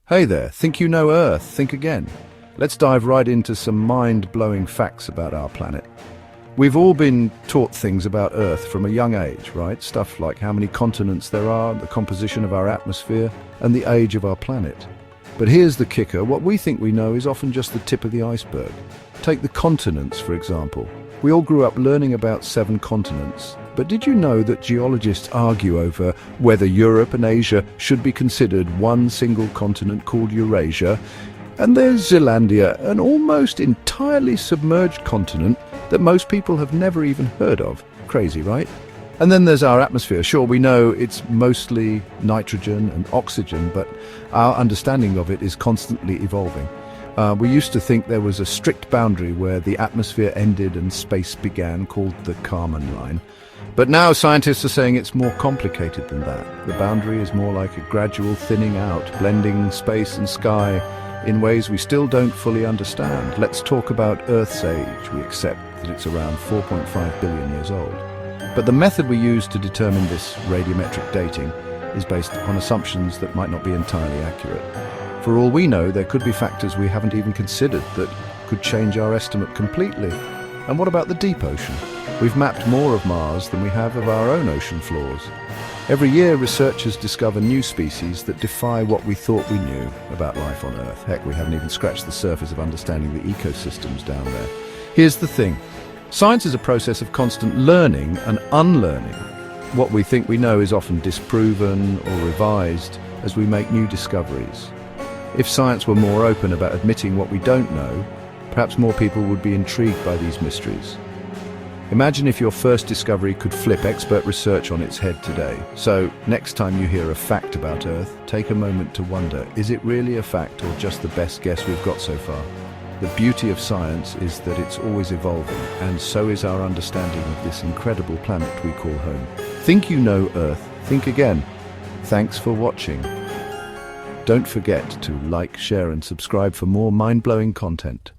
Hey there, think you know Earth, think again. Let's dive right into some mind-blowing facts about our planet. We've all been taught things about Earth from a young age, right? Stuff like how many continents there are, the composition of our atmosphere, and the age of our planet. But here's the kicker, what we think we know is often just the tip of the iceberg. Take the continents, for example. We all grew up learning about 7 continents, but did you know that geologists argue over whether Europe and Asia should be considered one single continent called Eurasia? And there's Zealandia, an almost entirely submerged continent that most people have never even heard of. Crazy, right? And then there's our atmosphere. Sure, we know it's mostly nitrogen and oxygen, but our understanding of it is constantly evolving. We used to think there was a strict boundary where the atmosphere ended and space began, called the Kármán line. But now scientists are saying it's more complicated than that. The boundary is more like a gradual thinning out, blending space and sky in ways we still don't fully understand. Let's talk about Earth's age. We accept that it's around 4.5 billion years old. But the method we use to determine this radiometric dating is based on assumptions that might not be entirely accurate. For all we know, there could be factors we haven't even considered that could change our estimate completely. And what about the deep ocean? We've mapped more of Mars than we have of our own ocean floors. Every year, researchers discover new species that defy what we thought we knew about life on Earth. Heck, we haven't even scratched the surface of understanding the ecosystems down there. Here's the thing. Science is a process of constant learning and unlearning. What we think we know is often disproven or revised as we make new discoveries. If science were more open about admitting what we don't know, perhaps more people would be intrigued by these mysteries. Imagine if your first discovery could flip expert research on its head today. So, next time you hear a fact about Earth, take a moment to wonder, is it really a fact or just the best guess we've got so far? The beauty of science is that it's always evolving, and so is our understanding of this incredible planet we call home. Think you know Earth, think again. Thanks for watching. Don't forget to like, share and subscribe for more mind-blowing content.